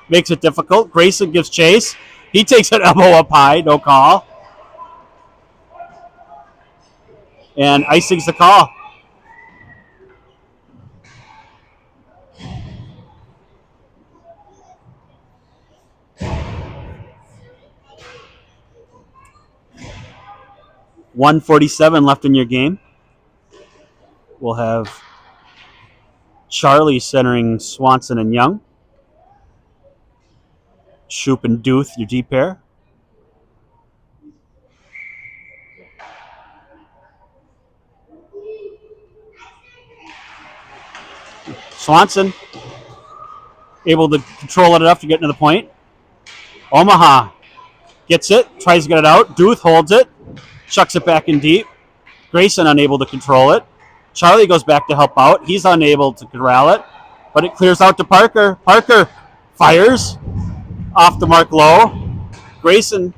makes it difficult. Grayson gives chase. He takes an elbow up high. No call. And icing's the call. .147 left in your game. We'll have Charlie centering Swanson and Young. Shoop and Duth, your D pair. Swanson able to control it enough to get into the point. Omaha gets it, tries to get it out. Duth holds it, chucks it back in deep. Grayson unable to control it. Charlie goes back to help out. He's unable to corral it, but it clears out to Parker. Parker fires off the mark low. Grayson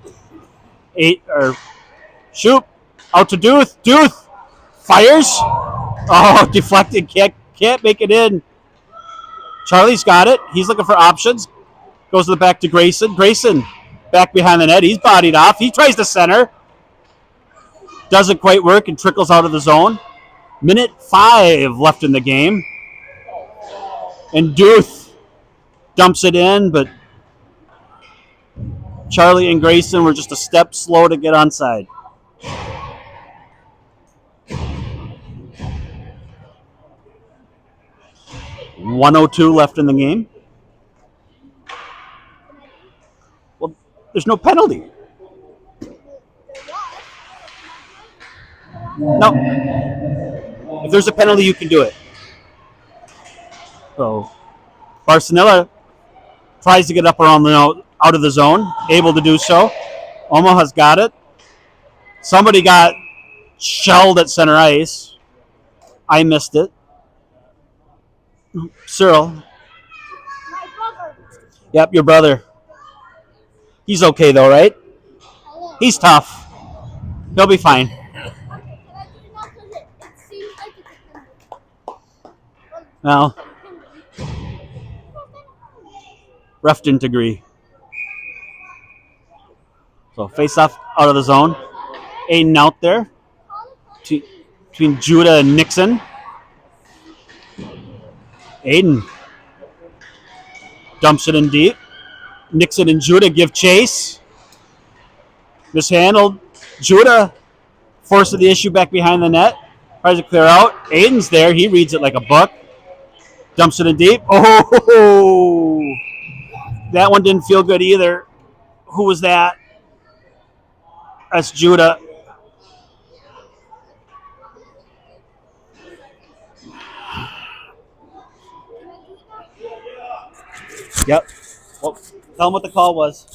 Shoop out to Duth. Duth fires. Oh, deflected. Can't make it in. Charlie's got it. He's looking for options. Goes to the back to Grayson. Grayson back behind the net. He's bodied off. He tries to center. Doesn't quite work and trickles out of the zone. Minute 5 left in the game. And Duth dumps it in, but Charlie and Grayson were just a step slow to get onside. .102 left in the game. Well, there's no penalty. No. If there's a penalty, you can do it. So, Barcinella tries to get up around out of the zone, able to do so. Omaha's got it. Somebody got shelled at center ice. I missed it. Cyril. My brother. Yep, your brother. He's okay though, right? He's tough. He'll be fine. Okay, can I do it now? Because it seems like it's a Well, ref didn't agree. So face off out of the zone. Aiden out there between Judah and Nixon. Aiden dumps it in deep. Nixon and Judah give chase. Mishandled. Judah forces the issue back behind the net. Tries to clear out. Aiden's there. He reads it like a book. Dumps it in deep. Oh! That one didn't feel good either. Who was that? That's Judah. Yep. Well, tell them what the call was.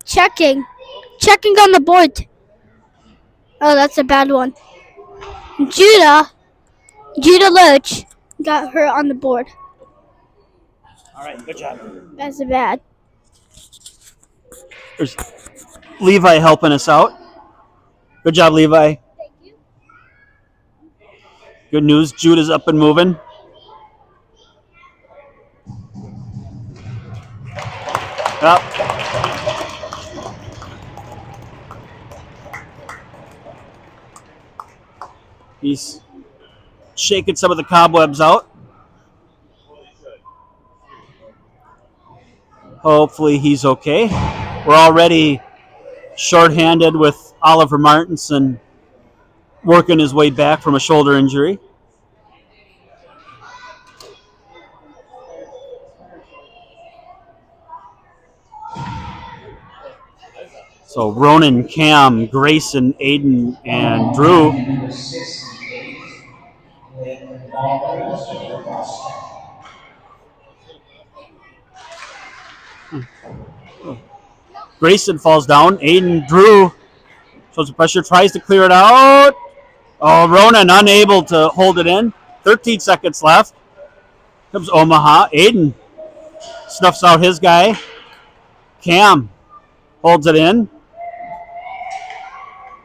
Checking on the board. Oh, that's a bad one. Judah Loach got her on the board. All right, good job. That's a bad. There's Levi helping us out. Good job, Levi. Thank you. Good news, Judah's up and moving. Up. He's shaking some of the cobwebs out. Hopefully he's okay. We're already shorthanded with Oliver Martinson working his way back from a shoulder injury. So Ronan, Cam, Grayson, Aiden, and Drew. Grayson falls down. Aiden, Drew shows the pressure, tries to clear it out. Oh, Ronan unable to hold it in. 13 seconds left. Comes Omaha. Aiden snuffs out his guy. Cam holds it in.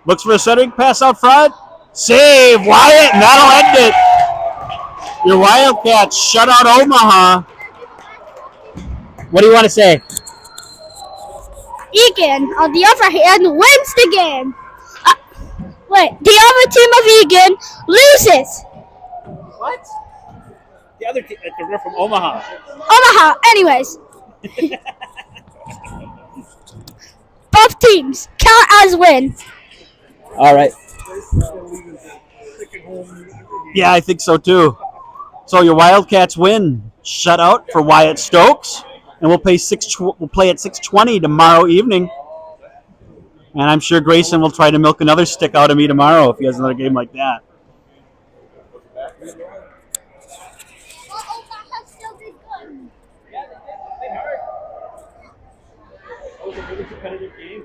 Looks for a centering pass out front. Save Wyatt, and that'll end it. Your Wildcats shut out Omaha. What do you want to say? Eagan, on the other hand, wins the game. The other team of Eagan loses. What? The other team, they're from Omaha. Omaha, anyways. Both teams count as wins. All right. Yeah, I think so too. So your Wildcats win. Shutout for Wyatt Stokes, and we'll play at 6:20 tomorrow evening. And I'm sure Grayson will try to milk another stick out of me tomorrow if he has another game like that. That was a really competitive game.